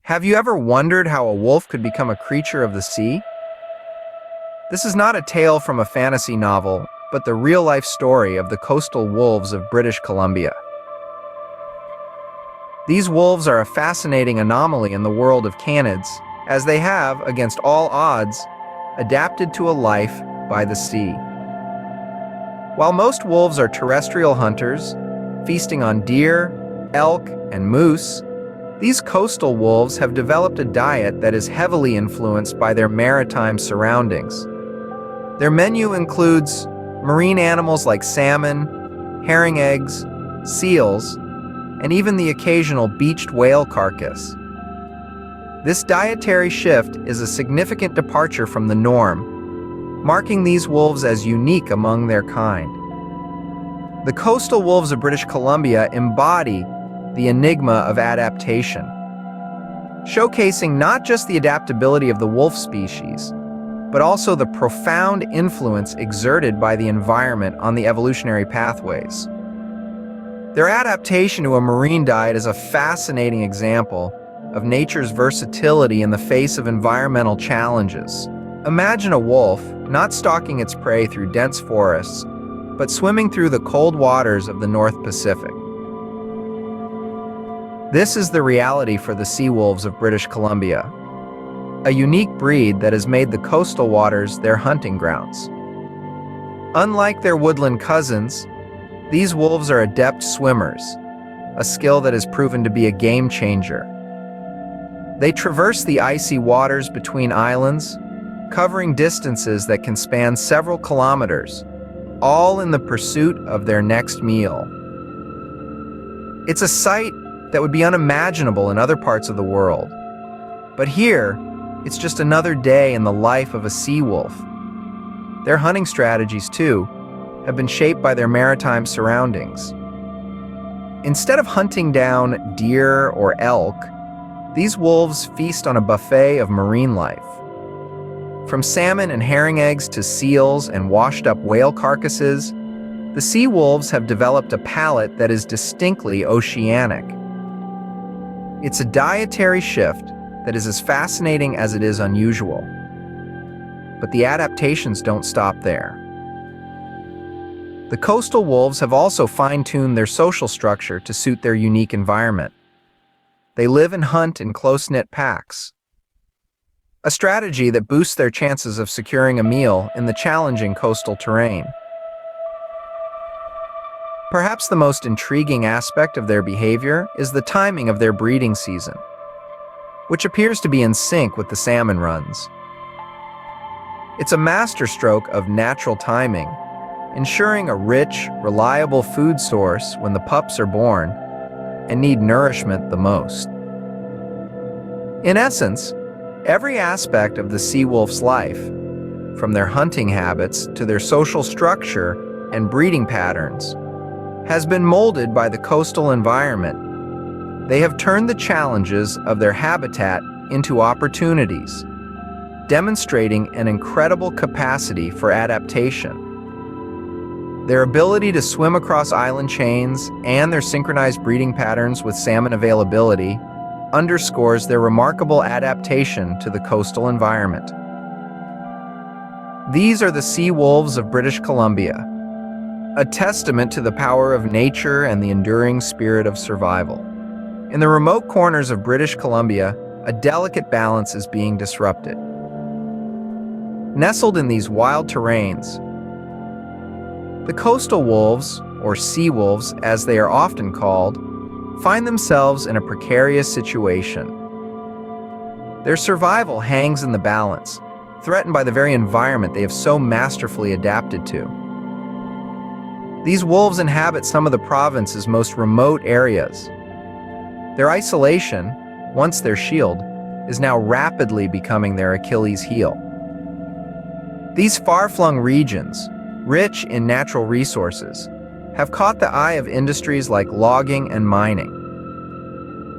Have you ever wondered how a wolf could become a creature of the sea? This is not a tale from a fantasy novel, but the real-life story of the coastal wolves of British Columbia. These wolves are a fascinating anomaly in the world of canids, as they have, against all odds, adapted to a life by the sea. While most wolves are terrestrial hunters, feasting on deer, elk, and moose, these coastal wolves have developed a diet that is heavily influenced by their maritime surroundings. Their menu includes marine animals like salmon, herring eggs, seals, and even the occasional beached whale carcass. This dietary shift is a significant departure from the norm, marking these wolves as unique among their kind. The coastal wolves of British Columbia embody the enigma of adaptation, showcasing not just the adaptability of the wolf species, but also the profound influence exerted by the environment on the evolutionary pathways. Their adaptation to a marine diet is a fascinating example of nature's versatility in the face of environmental challenges. Imagine a wolf not stalking its prey through dense forests, but swimming through the cold waters of the North Pacific. This is the reality for the sea wolves of British Columbia, a unique breed that has made the coastal waters their hunting grounds. Unlike their woodland cousins, these wolves are adept swimmers, a skill that has proven to be a game changer. They traverse the icy waters between islands, covering distances that can span several kilometers, all in the pursuit of their next meal. It's a sight that would be unimaginable in other parts of the world. But here, it's just another day in the life of a sea wolf. Their hunting strategies, too, have been shaped by their maritime surroundings. Instead of hunting down deer or elk, these wolves feast on a buffet of marine life. From salmon and herring eggs to seals and washed-up whale carcasses, the sea wolves have developed a palate that is distinctly oceanic. It's a dietary shift that is as fascinating as it is unusual. But the adaptations don't stop there. The coastal wolves have also fine-tuned their social structure to suit their unique environment. They live and hunt in close-knit packs, a strategy that boosts their chances of securing a meal in the challenging coastal terrain. Perhaps the most intriguing aspect of their behavior is the timing of their breeding season, which appears to be in sync with the salmon runs. It's a masterstroke of natural timing, ensuring a rich, reliable food source when the pups are born and need nourishment the most. In essence, every aspect of the sea wolf's life, from their hunting habits to their social structure and breeding patterns, has been molded by the coastal environment. They have turned the challenges of their habitat into opportunities, demonstrating an incredible capacity for adaptation. Their ability to swim across island chains and their synchronized breeding patterns with salmon availability underscores their remarkable adaptation to the coastal environment. These are the sea wolves of British Columbia, a testament to the power of nature and the enduring spirit of survival. In the remote corners of British Columbia, a delicate balance is being disrupted. Nestled in these wild terrains, the coastal wolves, or sea wolves as they are often called, find themselves in a precarious situation. Their survival hangs in the balance, threatened by the very environment they have so masterfully adapted to. These wolves inhabit some of the province's most remote areas. Their isolation, once their shield, is now rapidly becoming their Achilles heel. These far-flung regions, rich in natural resources, have caught the eye of industries like logging and mining.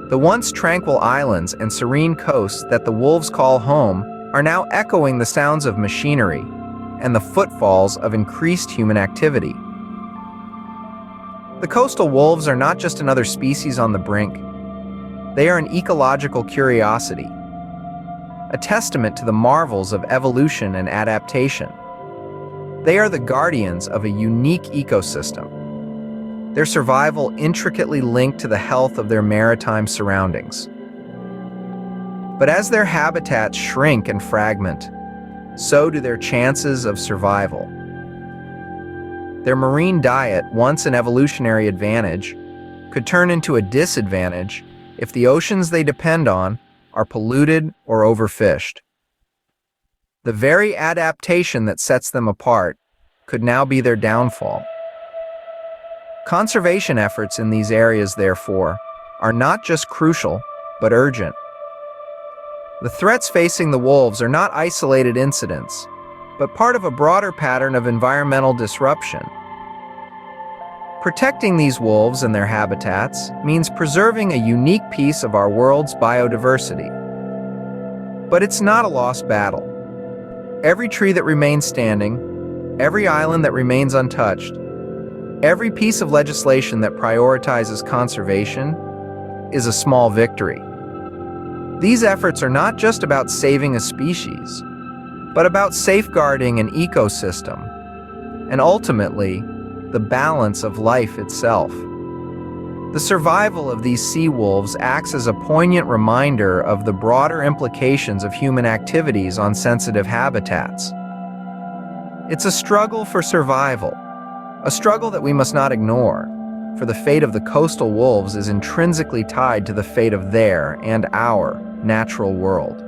The once tranquil islands and serene coasts that the wolves call home are now echoing the sounds of machinery and the footfalls of increased human activity. The coastal wolves are not just another species on the brink. They are an ecological curiosity, a testament to the marvels of evolution and adaptation. They are the guardians of a unique ecosystem, their survival intricately linked to the health of their maritime surroundings. But as their habitats shrink and fragment, so do their chances of survival. Their marine diet, once an evolutionary advantage, could turn into a disadvantage if the oceans they depend on are polluted or overfished. The very adaptation that sets them apart could now be their downfall. Conservation efforts in these areas, therefore, are not just crucial, but urgent. The threats facing the wolves are not isolated incidents, but part of a broader pattern of environmental disruption. Protecting these wolves and their habitats means preserving a unique piece of our world's biodiversity. But it's not a lost battle. Every tree that remains standing, every island that remains untouched, every piece of legislation that prioritizes conservation is a small victory. These efforts are not just about saving a species, but about safeguarding an ecosystem, and ultimately, the balance of life itself. The survival of these sea wolves acts as a poignant reminder of the broader implications of human activities on sensitive habitats. It's a struggle for survival, a struggle that we must not ignore, for the fate of the coastal wolves is intrinsically tied to the fate of their and our natural world.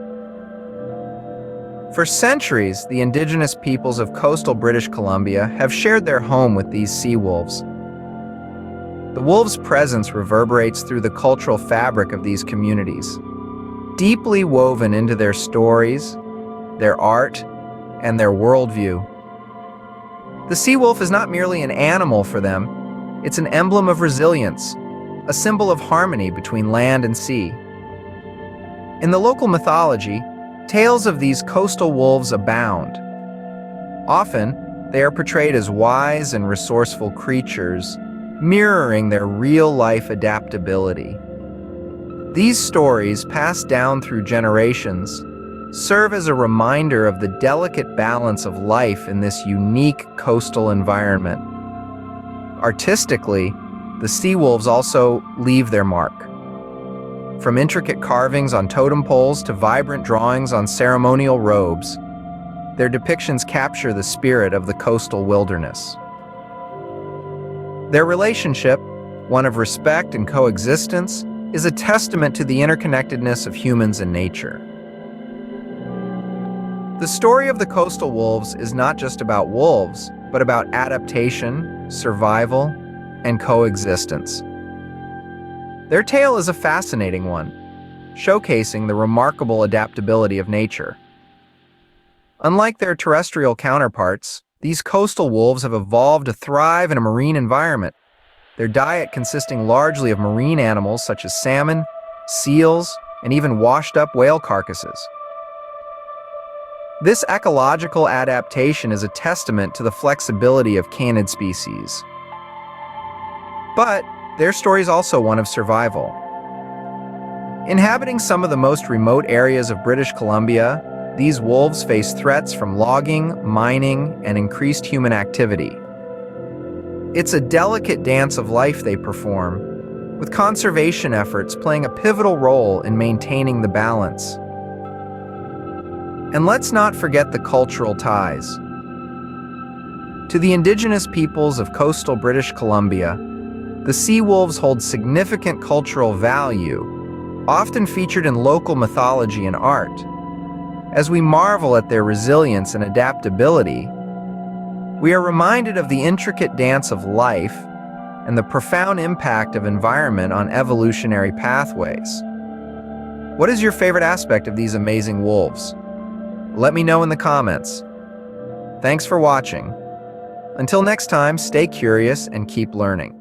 For centuries, the indigenous peoples of coastal British Columbia have shared their home with these sea wolves. The wolves' presence reverberates through the cultural fabric of these communities, deeply woven into their stories, their art, and their worldview. The sea wolf is not merely an animal for them, it's an emblem of resilience, a symbol of harmony between land and sea. In the local mythology, tales of these coastal wolves abound. Often, they are portrayed as wise and resourceful creatures, mirroring their real-life adaptability. These stories, passed down through generations, serve as a reminder of the delicate balance of life in this unique coastal environment. Artistically, the sea wolves also leave their mark. From intricate carvings on totem poles to vibrant drawings on ceremonial robes, their depictions capture the spirit of the coastal wilderness. Their relationship, one of respect and coexistence, is a testament to the interconnectedness of humans and nature. The story of the coastal wolves is not just about wolves, but about adaptation, survival, and coexistence. Their tale is a fascinating one, showcasing the remarkable adaptability of nature. Unlike their terrestrial counterparts, these coastal wolves have evolved to thrive in a marine environment, their diet consisting largely of marine animals such as salmon, seals, and even washed-up whale carcasses. This ecological adaptation is a testament to the flexibility of canid species. But their story is also one of survival. Inhabiting some of the most remote areas of British Columbia, these wolves face threats from logging, mining, and increased human activity. It's a delicate dance of life they perform, with conservation efforts playing a pivotal role in maintaining the balance. And let's not forget the cultural ties. To the indigenous peoples of coastal British Columbia, the sea wolves hold significant cultural value, often featured in local mythology and art. As we marvel at their resilience and adaptability, we are reminded of the intricate dance of life and the profound impact of environment on evolutionary pathways. What is your favorite aspect of these amazing wolves? Let me know in the comments. Thanks for watching. Until next time, stay curious and keep learning.